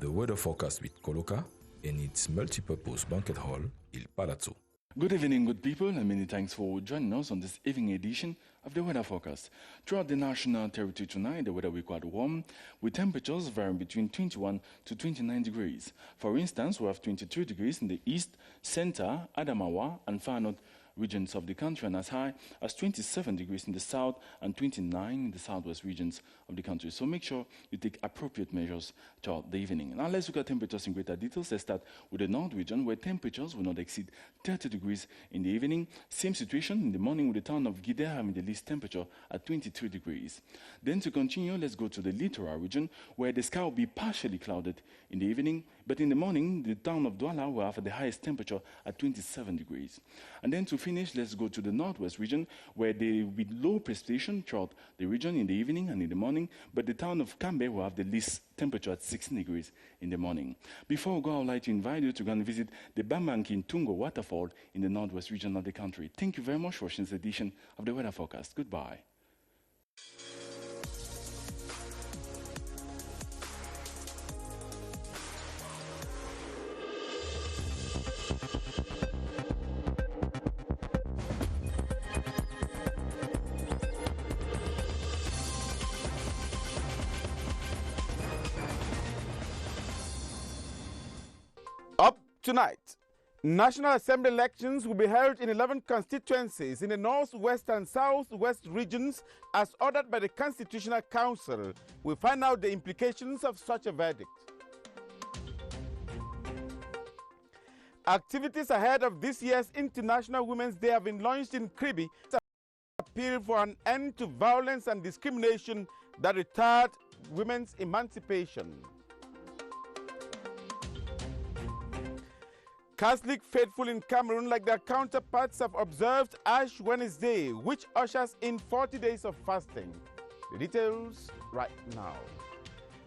the weather forecast with Coloca and its multipurpose banquet hall, Il Palazzo. Good evening, good people, and many thanks for joining us on this evening edition of the weather forecast. Throughout the national territory tonight, the weather will be quite warm, with temperatures varying between 21 to 29 degrees. For instance, we have 23 degrees in the east, center, Adamawa, and far north regions of the country, and as high as 27 degrees in the south and 29 in the southwest regions of the country. So make sure you take appropriate measures throughout the evening. Now let's look at temperatures in greater details. Let's start with the north region, where temperatures will not exceed 30 degrees in the evening. Same situation in the morning, with the town of Gide having the least temperature at 23 degrees. Then to continue, let's go to the littoral region, where the sky will be partially clouded in the evening, but in the morning, the town of Douala will have the highest temperature at 27 degrees. And then to finish, let's go to the northwest region, where there will be low precipitation throughout the region in the evening and in the morning, but the town of Kambe will have the least temperature at 16 degrees in the morning. Before we go, I would like to invite you to go and visit the Bambanki Tungo waterfall in the northwest region of the country. Thank you very much for watching this edition of the weather forecast. Goodbye. Up tonight, National Assembly elections will be held in 11 constituencies in the northwest and southwest regions as ordered by the Constitutional Council. We'll find out the implications of such a verdict. Activities ahead of this year's International Women's Day have been launched in Kribi to appeal for an end to violence and discrimination that retard women's emancipation. Catholic faithful in Cameroon, like their counterparts, have observed Ash Wednesday, which ushers in 40 days of fasting. The details right now.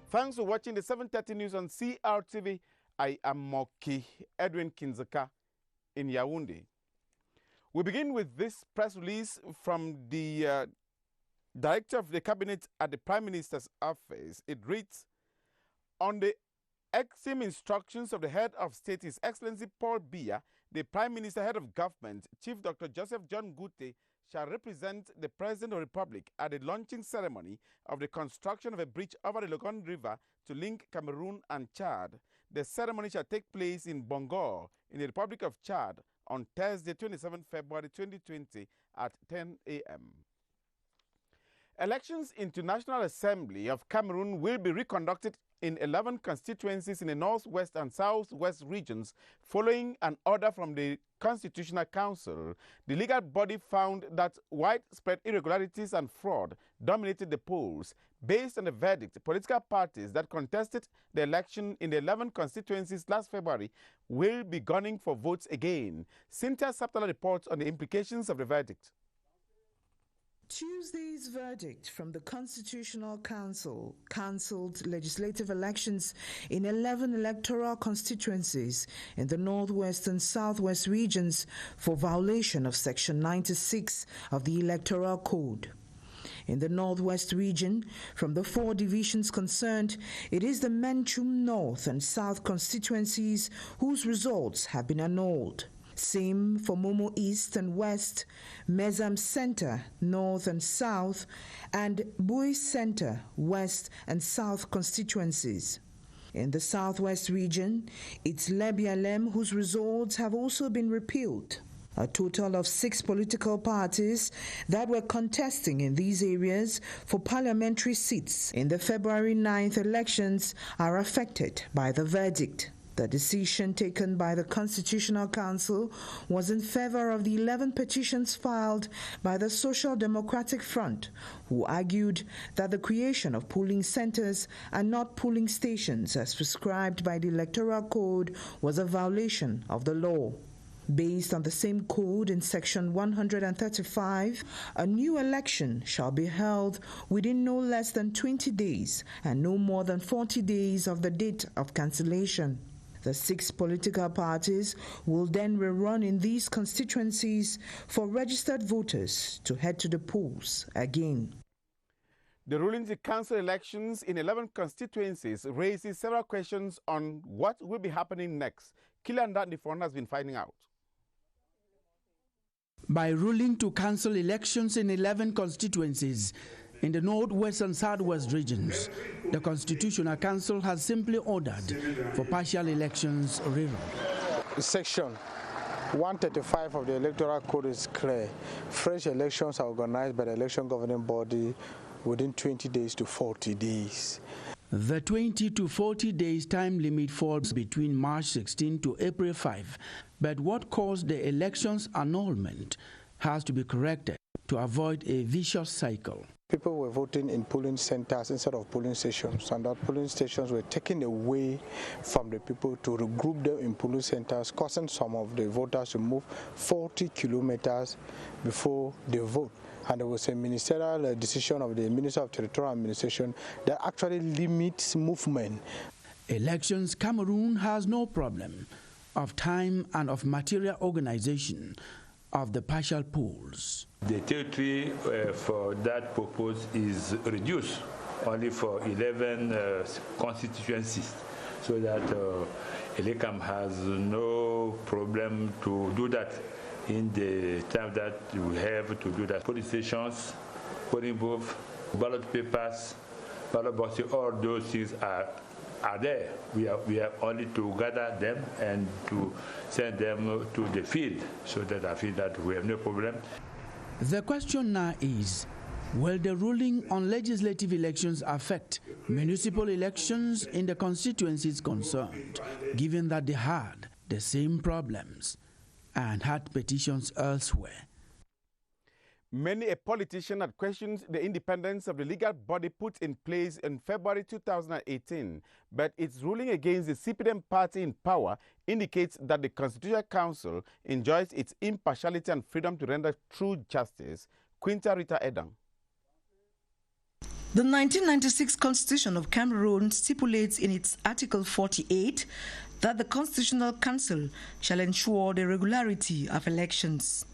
Thanks for watching the 7:30 news on CRTV. I am Moki Edwin Kinzaka in Yaoundé. We begin with this press release from the Director of the Cabinet at the Prime Minister's office. It reads, on the exim instructions of the Head of State, His Excellency Paul Biya, the Prime Minister, Head of Government, Chief Dr. Joseph John Gute, shall represent the President of the Republic at the launching ceremony of the construction of a bridge over the Logon River to link Cameroon and Chad. The ceremony shall take place in Bongor, in the Republic of Chad, on Thursday, 27 February 2020 at 10 a.m. Elections into National Assembly of Cameroon will be reconducted in 11 constituencies in the northwest and southwest regions following an order from the Constitutional Council. The legal body found that widespread irregularities and fraud dominated the polls. Based on the verdict, political parties that contested the election in the 11 constituencies last February will be gunning for votes again. Cynthia Saptala reports on the implications of the verdict. Tuesday's verdict from the Constitutional Council cancelled legislative elections in 11 electoral constituencies in the northwest and southwest regions for violation of Section 96 of the Electoral Code. In the northwest region, from the 4 divisions concerned, it is the Menchum North and South constituencies whose results have been annulled. Same for Momo East and West, Mezam Center, North and South, and Bui Center, West and South constituencies. In the Southwest region, it's Lebialem whose results have also been repealed. A total of 6 political parties that were contesting in these areas for parliamentary seats in the February 9th elections are affected by the verdict. The decision taken by the Constitutional Council was in favor of the 11 petitions filed by the Social Democratic Front, who argued that the creation of polling centers and not polling stations as prescribed by the Electoral Code was a violation of the law. Based on the same code in Section 135, a new election shall be held within no less than 20 days and no more than 40 days of the date of cancellation. The 6 political parties will then rerun in these constituencies for registered voters to head to the polls again. The ruling to cancel elections in 11 constituencies raises several questions on what will be happening next. Killian Dandifon has been finding out. By ruling to cancel elections in 11 constituencies in the Northwest and Southwest regions, the Constitutional Council has simply ordered for partial elections rerun. Section 135 of the Electoral Code is clear. Fresh elections are organized by the election governing body within 20 days to 40 days. The 20 to 40 days time limit falls between March 16 to April 5, but what caused the elections annulment has to be corrected to avoid a vicious cycle. People were voting in polling centers instead of polling stations, and that polling stations were taken away from the people to regroup them in polling centers, causing some of the voters to move 40 kilometers before they vote. And there was a ministerial decision of the Minister of Territorial Administration that actually limits movement. Elections Cameroon has no problem of time and of material organization of the partial polls. The territory for that purpose is reduced only for 11 constituencies, so that Elecam has no problem to do that in the time that we have to do that. Polling stations, polling booth, ballot papers, ballot boxes, all those things are there. We have only to gather them and to send them to the field, so that I feel that we have no problem. The question now is, will the ruling on legislative elections affect municipal elections in the constituencies concerned, given that they had the same problems and had petitions elsewhere? Many a politician had questioned the independence of the legal body put in place in February 2018, but its ruling against the CPDM party in power indicates that the Constitutional Council enjoys its impartiality and freedom to render true justice. Quinta Rita Edang. The 1996 Constitution of Cameroon stipulates in its Article 48 that the Constitutional Council shall ensure the regularity of elections.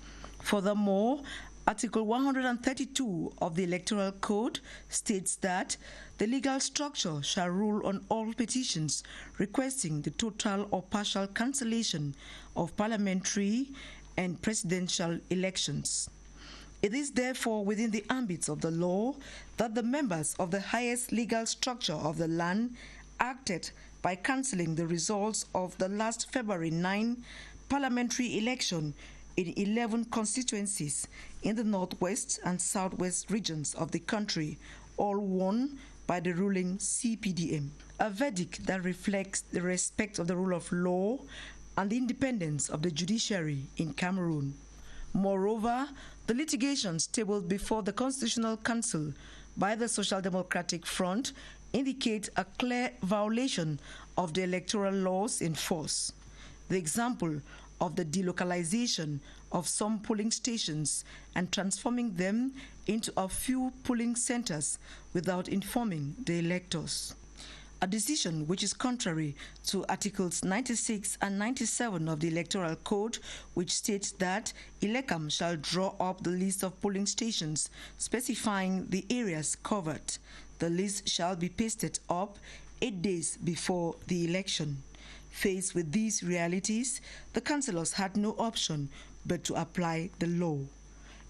Furthermore, Article 132 of the Electoral Code states that the legal structure shall rule on all petitions requesting the total or partial cancellation of parliamentary and presidential elections. It is therefore within the ambit of the law that the members of the highest legal structure of the land acted by cancelling the results of the last February 9 parliamentary election in 11 constituencies in the Northwest and Southwest regions of the country, all won by the ruling CPDM. A verdict that reflects the respect of the rule of law and the independence of the judiciary in Cameroon. Moreover, the litigations tabled before the Constitutional Council by the Social Democratic Front indicate a clear violation of the electoral laws in force. The example of the delocalization of some polling stations and transforming them into a few polling centers without informing the electors. A decision which is contrary to Articles 96 and 97 of the Electoral Code, which states that Elecam shall draw up the list of polling stations specifying the areas covered. The list shall be pasted up 8 days before the election. Faced with these realities, the councillors had no option but to apply the law.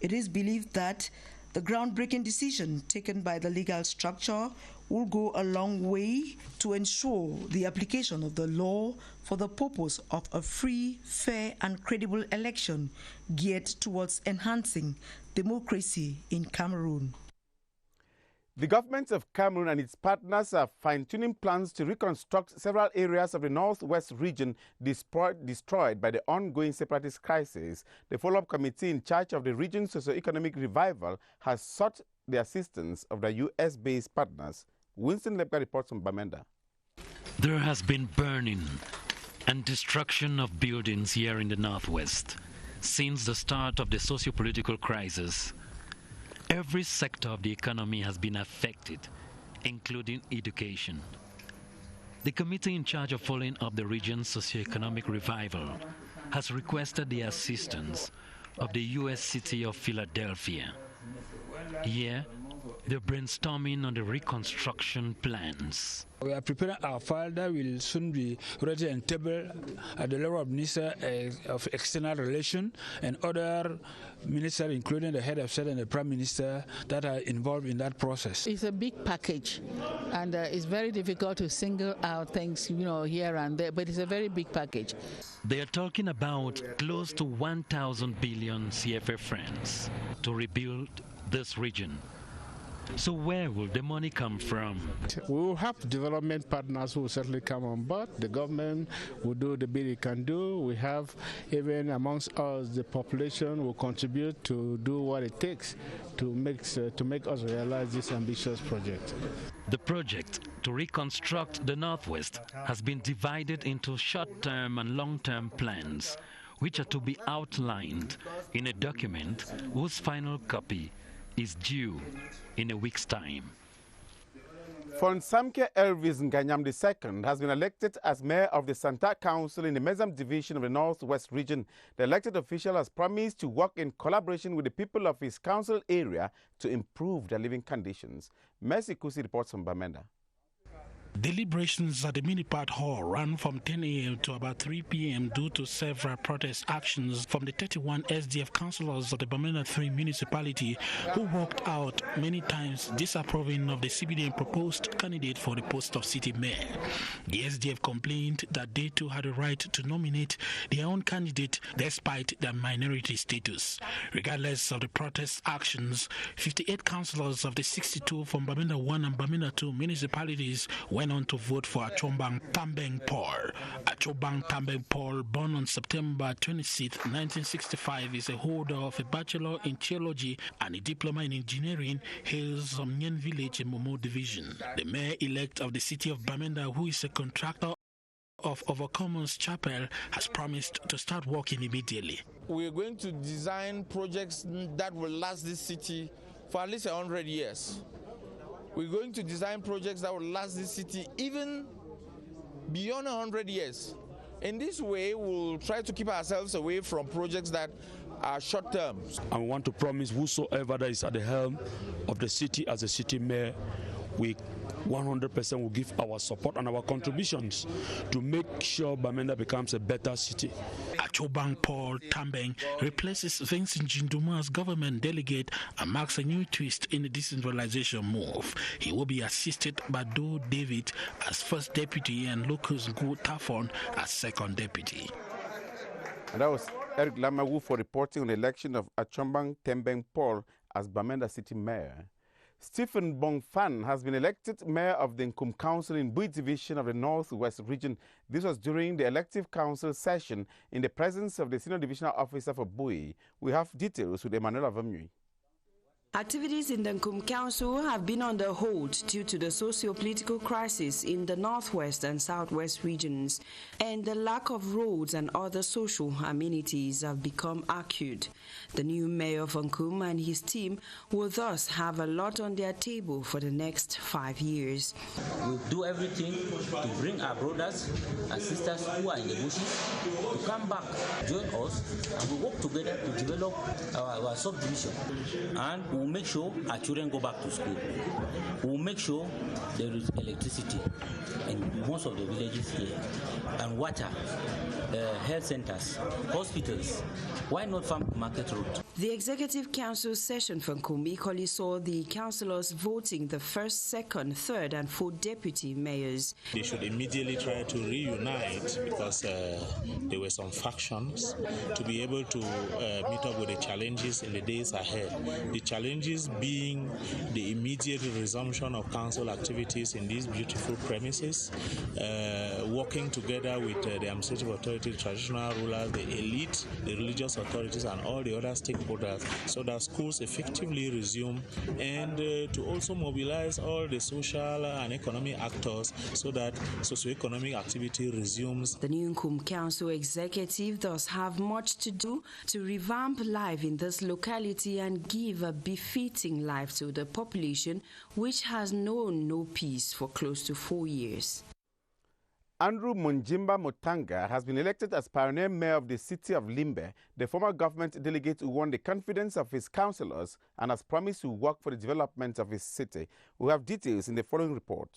It is believed that the groundbreaking decision taken by the legal structure will go a long way to ensure the application of the law for the purpose of a free, fair, and credible election geared towards enhancing democracy in Cameroon. The government of Cameroon and its partners are fine-tuning plans to reconstruct several areas of the Northwest region destroyed by the ongoing separatist crisis. The follow-up committee in charge of the region's socio-economic revival has sought the assistance of the U.S.-based partners. Winston Lepka reports from Bamenda. There has been burning and destruction of buildings here in the Northwest since the start of the socio-political crisis. Every sector of the economy has been affected, including education. The committee in charge of following up the region's socio-economic revival has requested the assistance of the U.S. city of Philadelphia. Here, They're brainstorming on the reconstruction plans. We are preparing our file that will soon be ready and table at the level of Minister of External Relations and other ministers, including the head of state and the Prime Minister, that are involved in that process. It's a big package, and it's very difficult to single out things, here and there, but it's a very big package. They are talking about close to 1,000 billion CFA francs to rebuild this region. So where will the money come from? We will have development partners who will certainly come on board. The government will do the bit it can do. We have, even amongst us, the population will contribute to do what it takes to make us realize this ambitious project. The project to reconstruct the Northwest has been divided into short-term and long-term plans, which are to be outlined in a document whose final copy is due in a week's time. Fonsamke Elvis Nganyam II has been elected as mayor of the Santa Council in the Mezam division of the Northwest region. The elected official has promised to work in collaboration with the people of his council area to improve their living conditions. Mercy Kusi reports from Bamenda. Deliberations at the Mini-Part Hall ran from 10 a.m. to about 3 p.m. due to several protest actions from the 31 SDF councillors of the Bamenda 3 municipality who walked out many times disapproving of the CBDM proposed candidate for the post of city mayor. The SDF complained that they too had a right to nominate their own candidate despite their minority status. Regardless of the protest actions, 58 councillors of the 62 from Bamenda 1 and Bamenda 2 municipalities went on to vote for Achobang Tambeng Paul. Achobang Tambeng Paul, born on September 26, 1965, is a holder of a Bachelor in Theology and a Diploma in Engineering, hails from Nyen Village in Momo Division. The mayor-elect of the city of Bamenda, who is a contractor of Overcommons Chapel, has promised to start working immediately. We're going to design projects that will last this city for at least 100 years. We're going to design projects that will last this city even beyond 100 years. In this way, we'll try to keep ourselves away from projects that are short-term. I want to promise whosoever that is at the helm of the city as a city mayor, we 100% will give our support and our contributions to make sure Bamenda becomes a better city. Achobang Paul Tambeng replaces Vincent Jinduma's government delegate and marks a new twist in the decentralization move. He will be assisted by Do David as first deputy and Lucas Ngu Tafon as second deputy. And that was Eric Lamawu for reporting on the election of Achobang Tambeng Paul as Bamenda city mayor. Stephen Bongfan has been elected mayor of the Nkum Council in Bui Division of the Northwest region. This was during the elective council session in the presence of the senior divisional officer for Bui. We have details with Emmanuel Avamui. Activities in the Nkum Council have been on the hold due to the socio-political crisis in the Northwest and Southwest regions, and the lack of roads and other social amenities have become acute. The new mayor of Nkum and his team will thus have a lot on their table for the next 5 years. We'll do everything to bring our brothers and sisters who are in the bushes to come back, join us, and we'll work together to develop our subdivision. And we'll make sure our children go back to school. We'll make sure there is electricity in most of the villages here, and water, health centers, hospitals. Why not farm market road? The Executive Council session for Nkum equally saw the councillors voting the first, second, third, and fourth deputy mayors. They should immediately try to reunite because there were some factions to be able to meet up with the challenges in the days ahead. The challenges being the immediate resumption of council activities in these beautiful premises, working together with the administrative authority, traditional rulers, the elite, the religious authorities, and all the other stakeholders, so that schools effectively resume, and to also mobilize all the social and economic actors so that socio-economic activity resumes. The new Nkum Council executive does have much to do to revamp life in this locality and give a befitting life to the population, which has known no peace for close to 4 years. Andrew Munjimba Mutanga has been elected as pioneer mayor of the city of Limbe, the former government delegate who won the confidence of his councillors and has promised to work for the development of his city. We have details in the following report.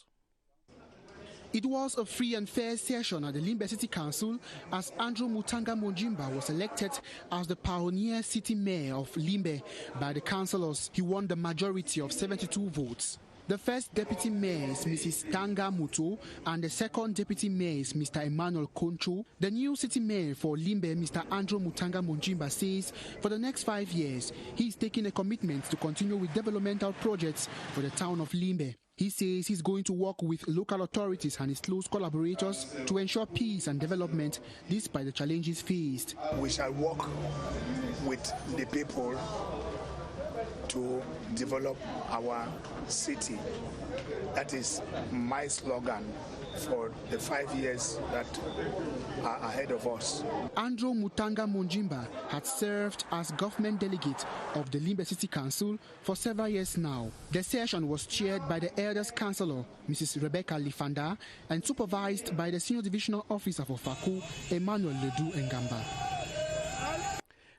It was a free and fair session at the Limbe City Council as Andrew Mutanga Munjimba was elected as the pioneer city mayor of Limbe by the councillors. He won the majority of 72 votes. The first deputy mayor is Mrs. Tanga Muto and the second deputy mayor is Mr. Emmanuel Concho. The new city mayor for Limbe, Mr. Andrew Mutanga Munjimba, says for the next 5 years, he is taking a commitment to continue with developmental projects for the town of Limbe. He says he's going to work with local authorities and his close collaborators to ensure peace and development despite the challenges faced. We shall work with the people to develop our city. That is my slogan for the 5 years that are ahead of us. Andrew Mutanga Munjimba had served as government delegate of the Limbe City Council for several years now. The session was chaired by the eldest councillor, Mrs. Rebecca Lifanda, and supervised by the senior divisional officer for Faku, Emmanuel Ledu Ngamba.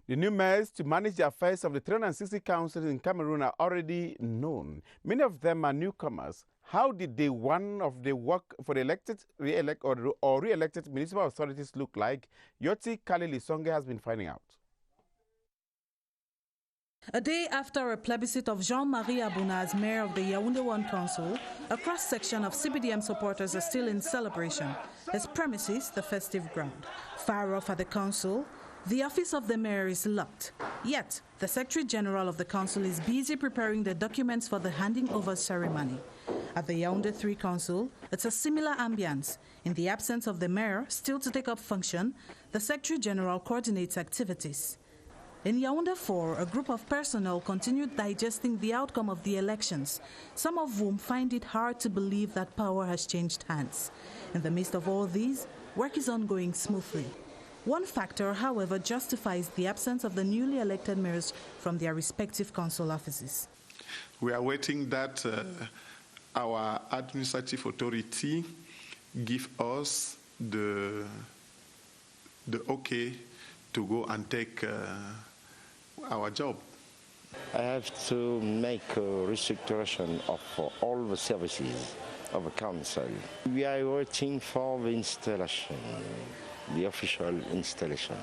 The new mayors to manage the affairs of the 360 councils in Cameroon are already known. Many of them are newcomers. How did day one of the work for the elected, re-elected municipal authorities look like? Yoti Kali Lisonge has been finding out. A day after a plebiscite of Jean-Marie Abouna as mayor of the Yaoundé 1 Council, a cross-section of CBDM supporters are still in celebration. His premises, the festive ground. Far off at the council, the office of the mayor is locked. Yet, the Secretary General of the Council is busy preparing the documents for the handing over ceremony. At the Yaoundé 3 Council, it's a similar ambience. In the absence of the mayor, still to take up function, the Secretary General coordinates activities. In Yaoundé 4, a group of personnel continued digesting the outcome of the elections, some of whom find it hard to believe that power has changed hands. In the midst of all these, work is ongoing smoothly. One factor, however, justifies the absence of the newly elected mayors from their respective council offices. We are waiting that our administrative authority give us the okay to go and take our job. I have to make a restructuration of all the services of the council. We are waiting for the installation. The official installation.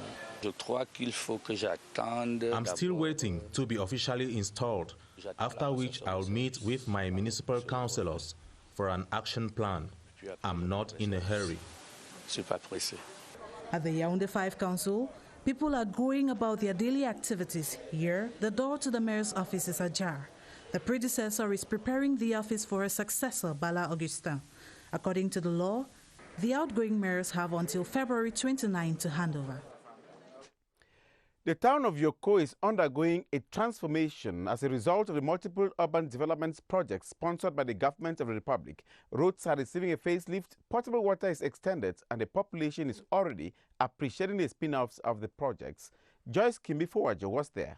I'm still waiting to be officially installed, after which I'll meet with my municipal councillors for an action plan. I'm not in a hurry. At the Yaoundé 5 Council, people are going about their daily activities. Here, the door to the mayor's office is ajar. The predecessor is preparing the office for a successor, Bala Augustin. According to the law, the outgoing mayors have until February 29 to hand over. The town of Yoko is undergoing a transformation as a result of the multiple urban development projects sponsored by the government of the Republic. Roads are receiving a facelift, potable water is extended, and the population is already appreciating the spin-offs of the projects. Joyce Kimbi Fowajo was there.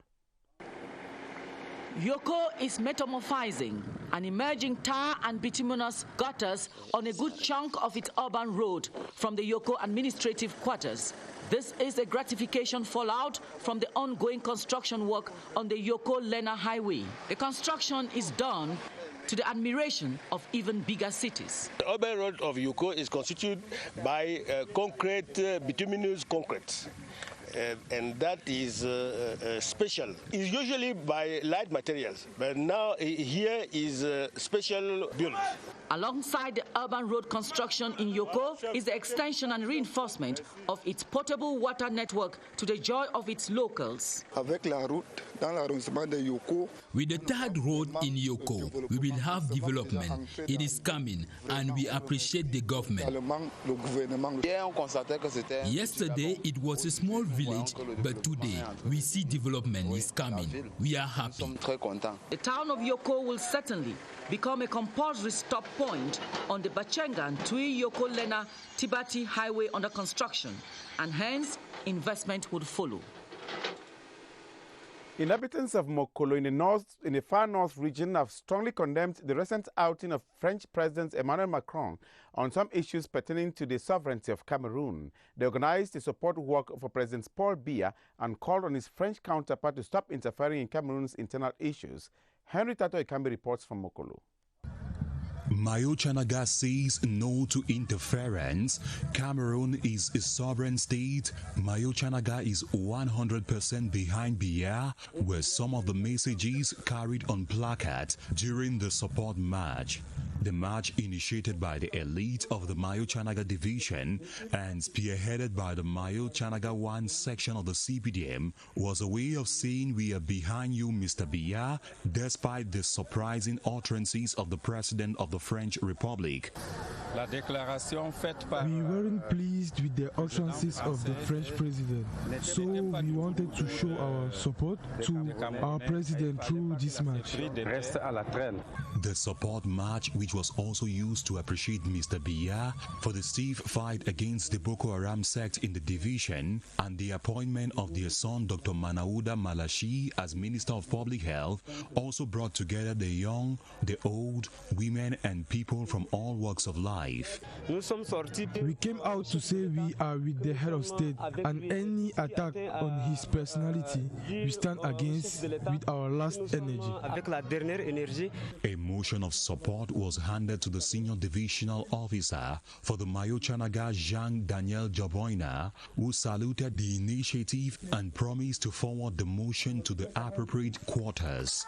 Yoko is metamorphizing and emerging tar and bituminous gutters on a good chunk of its urban road from the Yoko administrative quarters. This is a gratification fallout from the ongoing construction work on the Yoko-Lena Highway. The construction is done to the admiration of even bigger cities. The urban road of Yoko is constituted by concrete, bituminous concrete. And that is special. It's usually by light materials, but now here is special build. Alongside the urban road construction in Yoko is the extension and reinforcement of its potable water network to the joy of its locals. With the third road in Yoko, we will have development. It is coming, and we appreciate the government. Yesterday, it was a small village, but today, we see development is coming. We are happy. The town of Yoko will certainly become a compulsory stop point on the Bachengan Tui Yoko Lena Tibati Highway under construction, and hence investment would follow. Inhabitants of Mokolo in the far north region have strongly condemned the recent outing of French President Emmanuel Macron on some issues pertaining to the sovereignty of Cameroon. They organized a support walk for President Paul Biya and called on his French counterpart to stop interfering in Cameroon's internal issues. Henry Tato Ikambi reports from Mokolo. Mayo Chanaga says no to interference. Cameroon is a sovereign state. Mayo Chanaga is 100% behind Biya, were some of the messages carried on placards during the support march. The march, initiated by the elite of the Mayo Chanaga division and spearheaded by the Mayo Chanaga 1 section of the CPDM, was a way of saying we are behind you, Mr. Biya, despite the surprising utterances of the President of the French Republic. We weren't pleased with the utterances of the French president, so we wanted to show our support to our president through this march. The support march, which was also used to appreciate Mr. Biya for the stiff fight against the Boko Haram sect in the division and the appointment of their son Dr. Manauda Malashi as Minister of Public Health, also brought together the young, the old, women and people from all walks of life. We came out to say we are with the head of state, and any attack on his personality we stand against with our last energy. A motion of support was handed to the senior divisional officer for the Mayo Chanaga, Jean Daniel Jaboina, who saluted the initiative and promised to forward the motion to the appropriate quarters.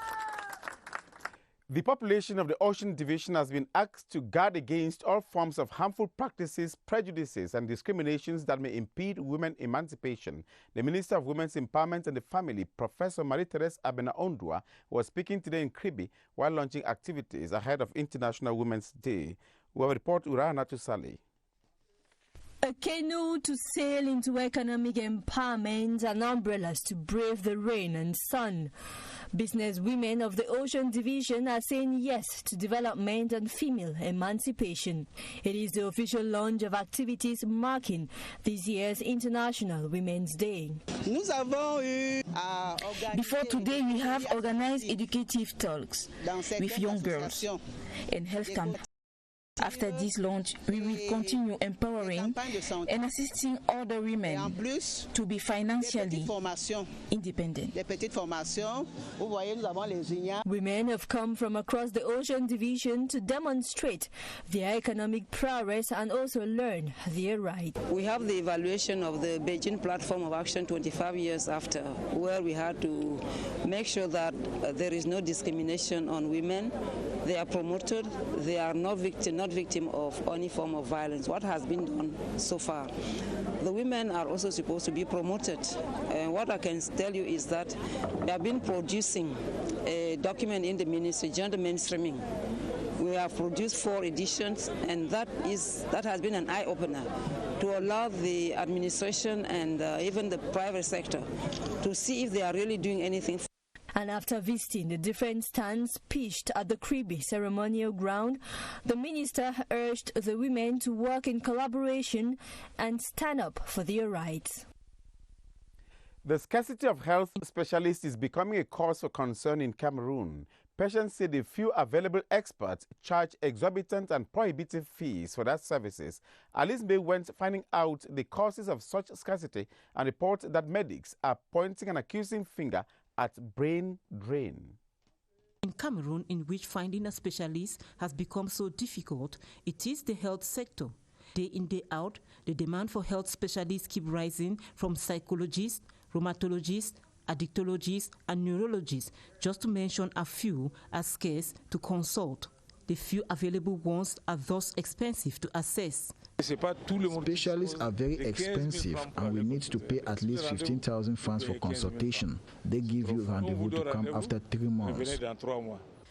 The population of the Ocean Division has been asked to guard against all forms of harmful practices, prejudices, and discriminations that may impede women emancipation. The Minister of Women's Empowerment and the Family, Professor Marie-Therese Abena-Ondua, was speaking today in Kribi while launching activities ahead of International Women's Day. We have a report Urana Tusali. A canoe to sail into economic empowerment and umbrellas to brave the rain and sun. Business women of the Ocean Division are saying yes to development and female emancipation. It is the official launch of activities marking this year's International Women's Day. Before today, we have organized educative talks with young girls and health campaigns. After this launch, we will continue empowering and assisting other women to be financially independent. Women have come from across the Ocean Division to demonstrate their economic prowess and also learn their rights. We have the evaluation of the Beijing Platform of Action 25 years after, where we had to make sure that there is no discrimination on women. They are promoted, they are not victim of any form of violence. What has been done so far? The women are also supposed to be promoted. And what I can tell you is that we have been producing a document in the ministry, gender mainstreaming. We have produced 4 editions, and that has been an eye-opener to allow the administration and even the private sector to see if they are really doing anything. And after visiting the different stands pitched at the Kribi ceremonial ground, the minister urged the women to work in collaboration and stand up for their rights. The scarcity of health specialists is becoming a cause for concern in Cameroon. Patients say the few available experts charge exorbitant and prohibitive fees for their services. Alice Bay went finding out the causes of such scarcity and reports that medics are pointing an accusing finger at brain drain. In Cameroon, in which finding a specialist has become so difficult, it is the health sector. Day in, day out, the demand for health specialists keep rising, from psychologists, rheumatologists, addictologists, and neurologists, just to mention a few, are scarce to consult. The few available ones are thus expensive to access. Specialists are very expensive, and we need to pay at least 15,000 francs for consultation. They give you rendezvous to come after 3 months.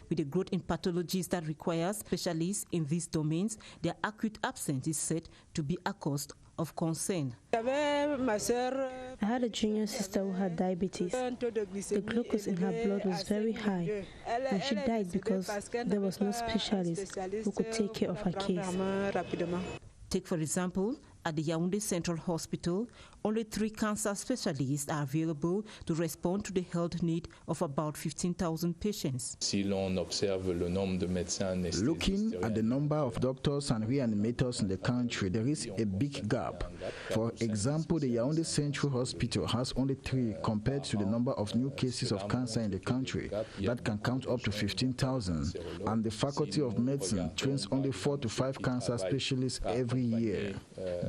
With the growth in pathologies that require specialists in these domains, their acute absence is said to be a cause of concern. I had a junior sister who had diabetes. The glucose in her blood was very high, and she died because there was no specialist who could take care of her case. Take, for example, at the Yaoundé Central Hospital, only 3 cancer specialists are available to respond to the health need of about 15,000 patients. Looking at the number of doctors and reanimators in the country, there is a big gap. For example, the Yaoundé Central Hospital has only 3 compared to the number of new cases of cancer in the country that can count up to 15,000, and the Faculty of Medicine trains only 4 to 5 cancer specialists every year.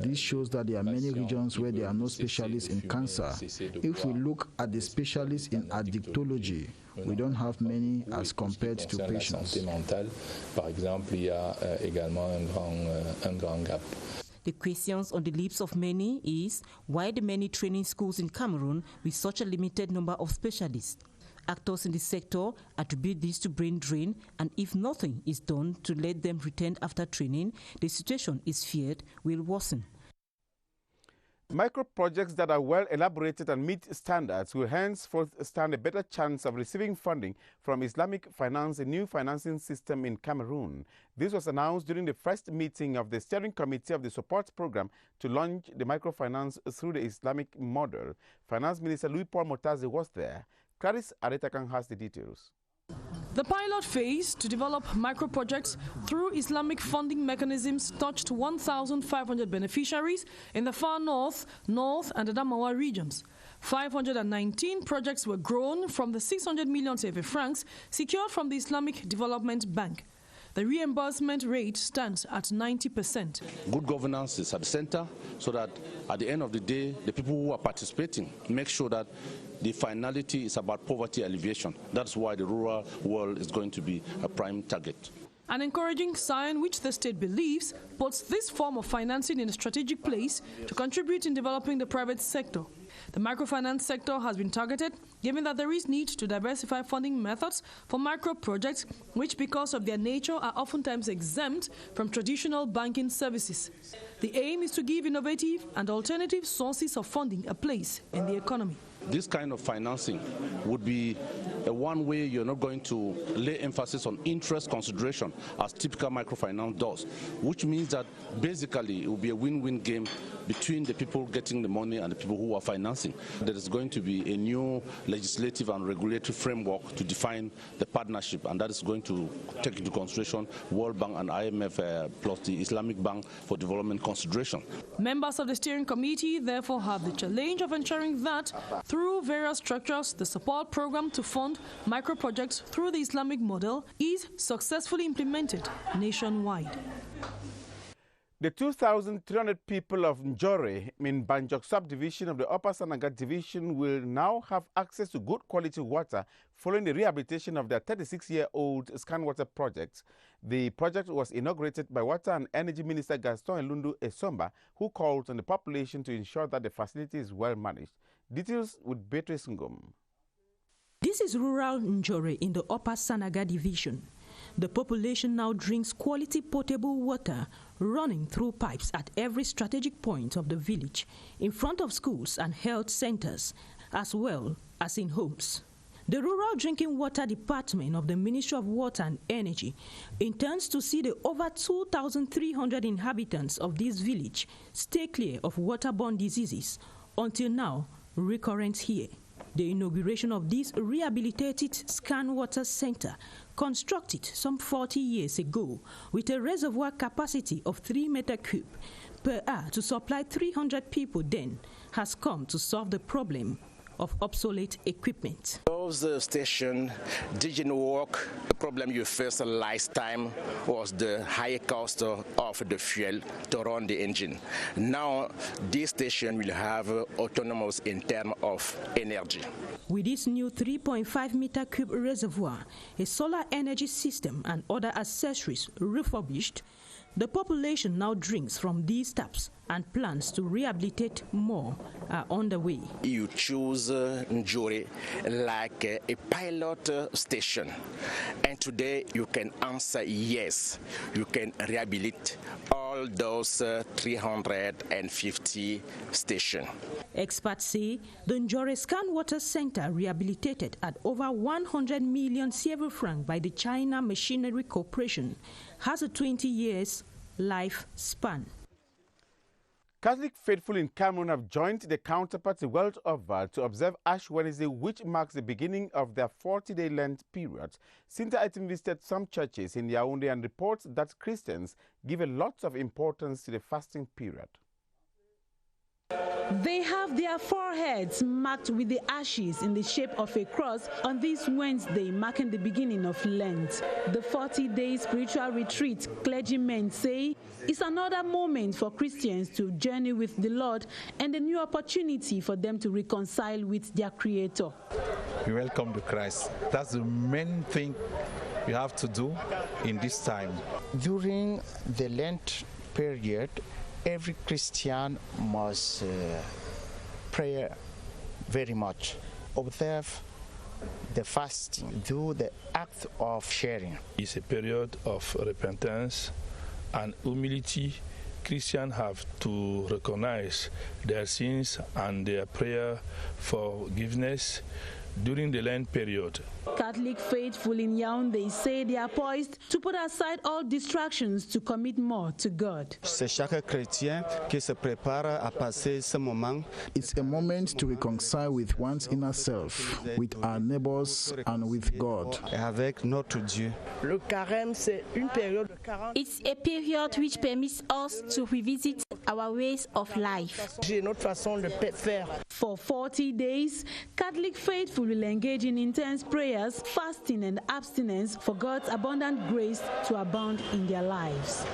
This shows that there are many regions where there are no specialists in cancer. If we look at the specialists in addictology, we don't have many as compared to patients. The questions on the lips of many is why the many training schools in Cameroon with such a limited number of specialists. Actors in the sector attribute this to brain drain, and if nothing is done to let them return after training, the situation is feared will worsen. Micro projects that are well elaborated and meet standards will henceforth stand a better chance of receiving funding from Islamic Finance, a new financing system in Cameroon. This was announced during the first meeting of the steering committee of the support program to launch the microfinance through the Islamic model. Finance Minister Louis-Paul Motaze was there. Clarice Aretakan has the details. The pilot phase to develop micro-projects through Islamic funding mechanisms touched 1,500 beneficiaries in the far north, and the Damawa regions. 519 projects were grown from the 600 million CFA francs secured from the Islamic Development Bank. The reimbursement rate stands at 90%. Good governance is at the center, so that at the end of the day, the people who are participating make sure that the finality is about poverty alleviation. That's why the rural world is going to be a prime target. An encouraging sign which the state believes puts this form of financing in a strategic place to contribute in developing the private sector. The microfinance sector has been targeted, given that there is need to diversify funding methods for micro projects, which because of their nature are oftentimes exempt from traditional banking services. The aim is to give innovative and alternative sources of funding a place in the economy. This kind of financing would be a one way you're not going to lay emphasis on interest consideration as typical microfinance does, which means that basically it will be a win-win game between the people getting the money and the people who are financing. There is going to be a new legislative and regulatory framework to define the partnership, and that is going to take into consideration World Bank and IMF plus the Islamic Bank for Development consideration. Members of the steering committee therefore have the challenge of ensuring that through various structures, the support program to fund micro-projects through the Islamic model is successfully implemented nationwide. The 2,300 people of Njore in Banjok subdivision of the Upper Sanaga division will now have access to good quality water following the rehabilitation of their 36-year-old ScanWater project. The project was inaugurated by Water and Energy Minister Gaston Elundu Esomba, who called on the population to ensure that the facility is well managed. Details with Beatrice Ngom. This is rural Njore in the Upper Sanaga division. The population now drinks quality potable water running through pipes at every strategic point of the village, in front of schools and health centers, as well as in homes. The Rural Drinking Water Department of the Ministry of Water and Energy intends to see the over 2,300 inhabitants of this village stay clear of waterborne diseases, until now recurrent here. The inauguration of this rehabilitated ScanWater Center, constructed some 40 years ago with a reservoir capacity of 3 meter cube per hour to supply 300 people then, has come to solve the problem of obsolete equipment. Those stations didn't work. The problem you faced last time was the high cost of the fuel to run the engine. Now this station will have autonomous in terms of energy. With this new 3.5 meter cube reservoir, a solar energy system and other accessories refurbished, the population now drinks from these taps, and plans to rehabilitate more are underway. You choose Njore like a pilot station, and today you can answer yes, you can rehabilitate all those 350 stations. Experts say the Njore ScanWater Center, rehabilitated at over 100 million CFA francs by the China Machinery Corporation, has a 20 years lifespan. Catholic faithful in Cameroon have joined their counterparts the world over to observe Ash Wednesday, which marks the beginning of their 40-day Lent period. Sinta Item visited some churches in Yaoundé and reports that Christians give a lot of importance to the fasting period. They have their foreheads marked with the ashes in the shape of a cross on this Wednesday, marking the beginning of Lent. The 40-day spiritual retreat, clergymen say, is another moment for Christians to journey with the Lord and a new opportunity for them to reconcile with their Creator. We welcome to Christ. That's the main thing we have to do in this time. During the Lent period, every Christian must pray very much, observe the fasting, do the act of sharing. It's a period of repentance and humility. Christians have to recognize their sins and their prayer for forgiveness during the Lent period. Catholic faithful in Yaoundé say they are poised to put aside all distractions to commit more to God. C'est chaque chrétien qui se prépare à passer ce moment. It's a moment to reconcile with one's inner self, with our neighbors and with God. Avec notre Dieu. Le carême, c'est une période de 40. It's a period which permits us to revisit our ways of life. J'ai notre façon de faire. For 40 days, Catholic faithful will engage in intense prayers, fasting and abstinence for God's abundant grace to abound in their lives.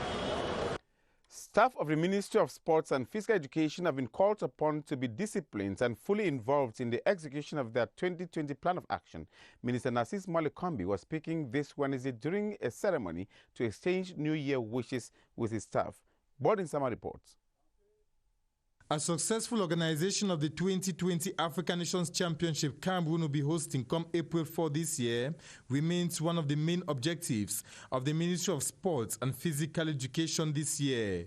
Staff of the Ministry of Sports and Physical Education have been called upon to be disciplined and fully involved in the execution of their 2020 Plan of Action. Minister Narcisse Molekombi was speaking this Wednesday during a ceremony to exchange New Year wishes with his staff. Boarding Summer reports. A successful organization of the 2020 African Nations Championship Cameroon will be hosting come April 4 this year remains one of the main objectives of the Ministry of Sports and Physical Education this year.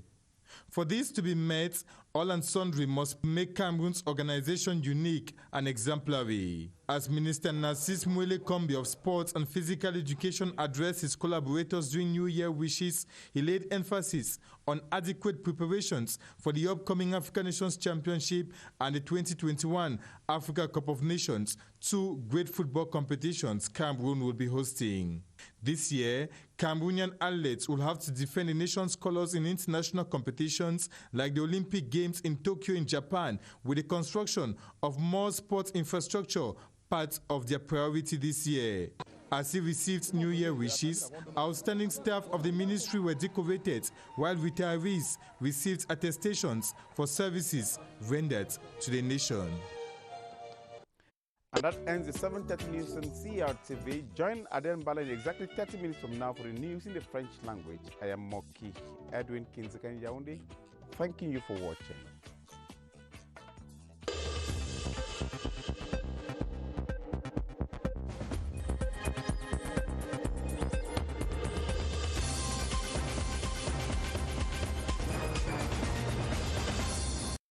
For this to be met, all and sundry must make Cameroon's organization unique and exemplary. As Minister Narcisse Molekombi of Sports and Physical Education addressed his collaborators during New Year wishes, he laid emphasis on adequate preparations for the upcoming African Nations Championship and the 2021 Africa Cup of Nations, two great football competitions Cameroon will be hosting. This year, Cameroonian athletes will have to defend the nation's colors in international competitions like the Olympic Games in Tokyo in Japan, with the construction of more sports infrastructure part of their priority this year. As he received New Year wishes, outstanding staff of the ministry were decorated, while retirees received attestations for services rendered to the nation. And that ends the 7:30 news on CRTV. Join Aden Bala in exactly 30 minutes from now for the news in the French language. I am Moki Edwin Kinzakan Yaoundé, thanking you for watching.